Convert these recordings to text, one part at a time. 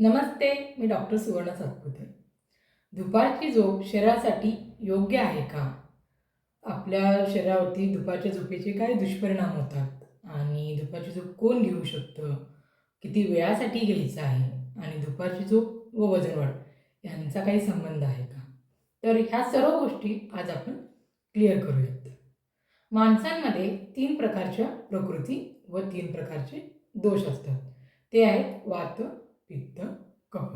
नमस्ते, मी doctor सुवर्ण सातपुते. दुपारची झोप शरीरासाठी योग्य आहे का? आपल्या शरीरावरती दुपारच्या झोपेचे काय दुष्परिणाम होतात आणि दुपारची झोप कोण घेऊ शकतं? किती वेळासाठी घ्यायचं आहे? आणि दुपारची झोप व वजन वाढ यांचा काही संबंध आहे का? तर ह्या सर्व गोष्टी आज आपण क्लिअर करूयात. माणसांमध्ये 3 प्रकारच्या प्रकृती व 3 प्रकारचे दोष असतात. ते आहेत वात, पित्त, कफ.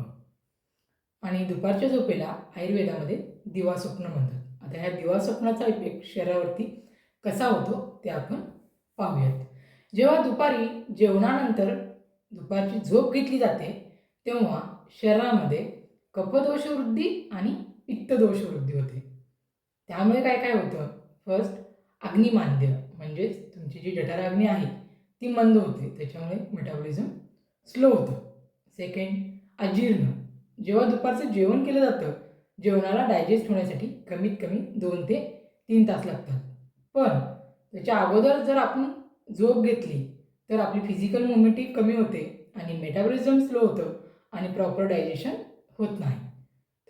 आणि दुपारच्या झोपेला आयुर्वेदामध्ये दिवास्वप्न म्हणतात. आता ह्या दिवास्वप्नाचा इफेक्ट शरीरावरती कसा होतो ते आपण पाहूयात. जेव्हा दुपारी जेवणानंतर दुपारची झोप घेतली जाते तेव्हा शरीरामध्ये कफदोषवृद्धी आणि पित्तदोषवृद्धी होते. त्यामुळे काय काय होतं? फर्स्ट अग्निमांद्य म्हणजेच तुमची जी जठराग्नी आहे ती मंद होते, त्याच्यामुळे मेटाबॉलिझम स्लो होतं. सेकंड अजीर्ण. जेव्हा दुपारचं जेवण केलं जातं जेवणाला डायजेस्ट होण्यासाठी कमीत कमी 2 ते 3 तास लागतात. पण त्याच्या अगोदर जर आपण झोप घेतली तर आपली फिजिकल मुवमेंटही कमी होते आणि मेटाबॉलिझम स्लो होतं आणि प्रॉपर डायजेशन होत नाही.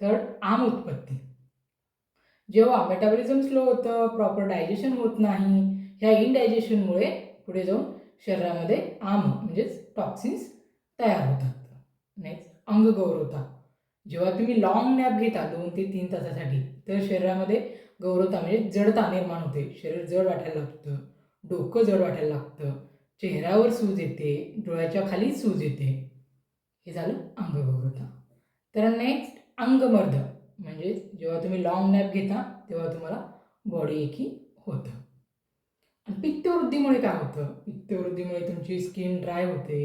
थर्ड आम उत्पत्ती. जेव्हा मेटाबॉलिझम स्लो होतं, प्रॉपर डायजेशन होत नाही, ह्या इनडायजेशनमुळे पुढे जाऊन शरीरामध्ये आम म्हणजेच टॉक्सिन्स तयार होतात. नेक्स्ट अंगगौरवता. जेव्हा तुम्ही लाँग नॅप घेता 2 ते 3 तासासाठी तर शरीरामध्ये गौरवता म्हणजे जडता निर्माण होते. शरीर जड वाटायला लागतं, डोकं जड वाटायला लागतं, चेहऱ्यावर सूज येते, डोळ्याच्या खाली सूज येते. हे झालं अंगगौरवता. तर नेक्स्ट अंगमर्द म्हणजे जेव्हा तुम्ही लाँग नॅप घेता तेव्हा तुम्हाला बॉडी एकी होतं. आणि पित्तवृद्धीमुळे काय होतं? पित्तवृद्धीमुळे तुमची स्किन ड्राय होते,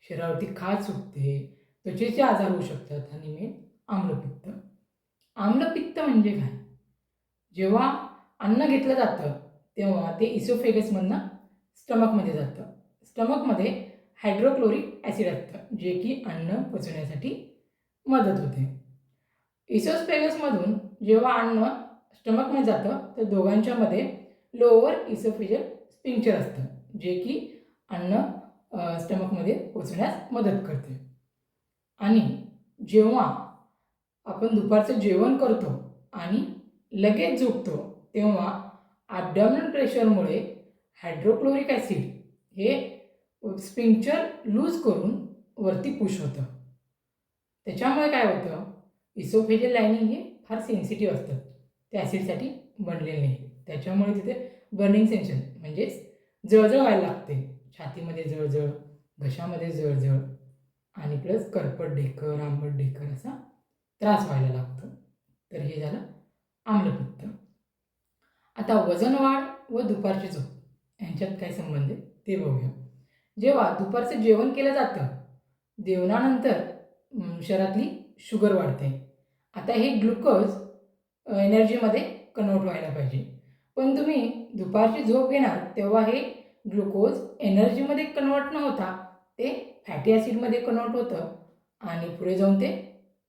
शरीरावरती खाज सुटते, त्वचेचे आजार होऊ शकतात आणि मेन आम्लपित्त. आम्लपित्त म्हणजे काय? जेव्हा अन्न घेतलं जातं तेव्हा ते इसोफेगसमधनं स्टमकमध्ये जातं. स्टमकमध्ये हायड्रोक्लोरिक ॲसिड असतं जे की अन्न पचवण्यासाठी मदत होते. इसोफेगसमधून जेव्हा अन्न स्टमकमध्ये जातं तर दोघांच्यामध्ये लोअर इसोफेजल स्फिंक्टर असतं जे की अन्न स्टमकमध्ये पोचण्यास मदत करते. आणि जेव्हा आपण दुपारचं जेवण करतो आणि लगेच झोपतो तेव्हा ॲब्डॉमिनल प्रेशरमुळे हायड्रोक्लोरिक ॲसिड हे स्फिंक्टर लूज करून वरती पुश होतं. त्याच्यामुळे काय होतं? इसोफेजल लायनिंग हे फार सेन्सिटिव्ह असतात, ते ॲसिडसाठी बनलेले नाही. त्याच्यामुळे तिथे बर्निंग सेन्सेशन म्हणजेच जळजळ व्हायला लागते. छातीमध्ये जळजळ, घशामध्ये जळजळ आणि प्लस करपट ढेकर, आंबट ढेकर असा त्रास व्हायला लागतो. तर हे झालं आम्लपित्त. आता वजन वाढ व दुपारची झोप यांच्यात काय संबंध आहे ते बघूया. जेव्हा दुपारचं जेवण केलं जातं जेवणानंतर शरीरातली शुगर वाढते. आता हे ग्लुकोज एनर्जीमध्ये कन्वर्ट व्हायला पाहिजे, पण तुम्ही दुपारची झोप घेणार तेव्हा हे ग्लुकोज एनर्जीमध्ये कन्वर्ट न होता ते फॅटी ॲसिडमध्ये कन्वर्ट होतं आणि पुढे जाऊन ते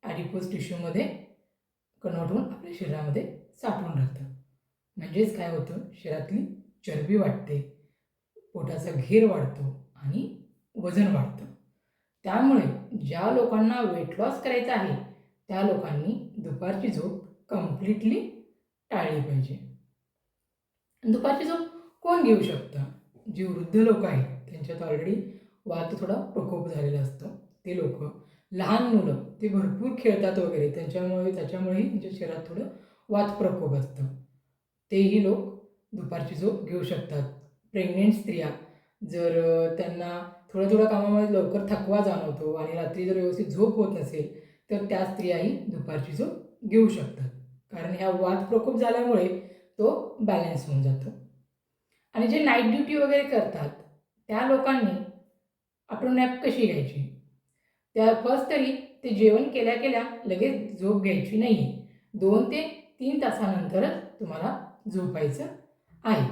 ॲडिपोज टिश्यूमध्ये कन्वर्ट होऊन आपल्या शरीरामध्ये साठवून राहतं. म्हणजेच काय होतं? शरीरातली चरबी वाढते, पोटाचा घेर वाढतो आणि वजन वाढतं. त्यामुळे ज्या लोकांना वेट लॉस करायचा आहे त्या लोकांनी दुपारची झोप कंप्लीटली टाळली पाहिजे. दुपारची झोप कोण घेऊ शकतं? जी वृद्ध लोक आहेत त्यांच्यात ऑलरेडी वात थोडा प्रकोप झालेला असतो, ते लोक, लहान मुलं ते भरपूर खेळतात वगैरे त्याच्यामुळेही त्यांच्या शरीरात थोडं वात प्रकोप असतं, तेही लोक दुपारची झोप घेऊ शकतात. प्रेग्नेंट स्त्रिया जर त्यांना थोड्या थोड्या कामामध्ये लवकर थकवा जाणवतो आणि रात्री जर व्यवस्थित झोप होत नसेल तर त्या स्त्रियाही दुपारची झोप घेऊ शकतात, कारण ह्या वात प्रकोप झाल्यामुळे तो बॅलन्स होऊन जातो. आणि जे नाईट ड्युटी वगैरे करतात त्या लोकांनी आफ्टरनून नॅप कशी घ्यायची? त्या फर्स्ट तरी ते जेवण केल्या केल्या लगेच झोप घ्यायची नाही आहे. 2 ते 3 तासानंतरच तुम्हाला झोपायचं आहे.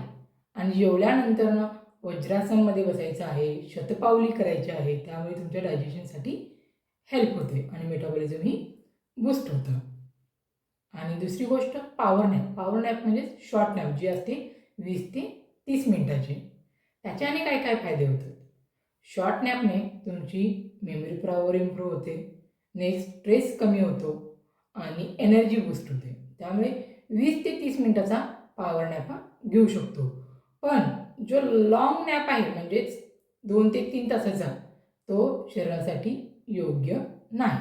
आणि जेवल्यानंतरनं वज्रासनमध्ये बसायचं आहे, शतपावली करायची आहे, त्यामुळे तुमच्या डायजेशनसाठी हेल्प होते आणि मेटाबॉलिझमही बूस्ट होतं. आणि दुसरी गोष्ट पॉवर नॅप. पॉवर नॅप म्हणजे शॉर्ट नॅप जी असते 20 ते 30 मिनिटाची. त्याच्याने काय काय फायदे होतात? शॉर्ट नॅपने तुमची मेमरी पॉवर इम्प्रूव्ह होते, नेक्स्ट स्ट्रेस कमी होतो आणि एनर्जी बूस्ट होते. त्यामुळे 20 ते 30 मिनिटाचा पॉवर नॅप हा घेऊ शकतो. पण जो लाँग नॅप आहे म्हणजेच 2 ते 3 तासाचा तो शरीरासाठी योग्य नाही.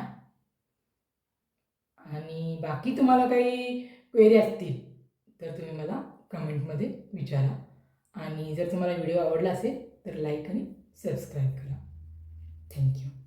आणि बाकी तुम्हाला काही क्वेरी असतील तर तुम्ही मला कमेंटमध्ये विचारा. आणि जर तुम्हाला व्हिडिओ आवडला असेल तर लाईक आणि सबस्क्राईब करा. थँक्यू.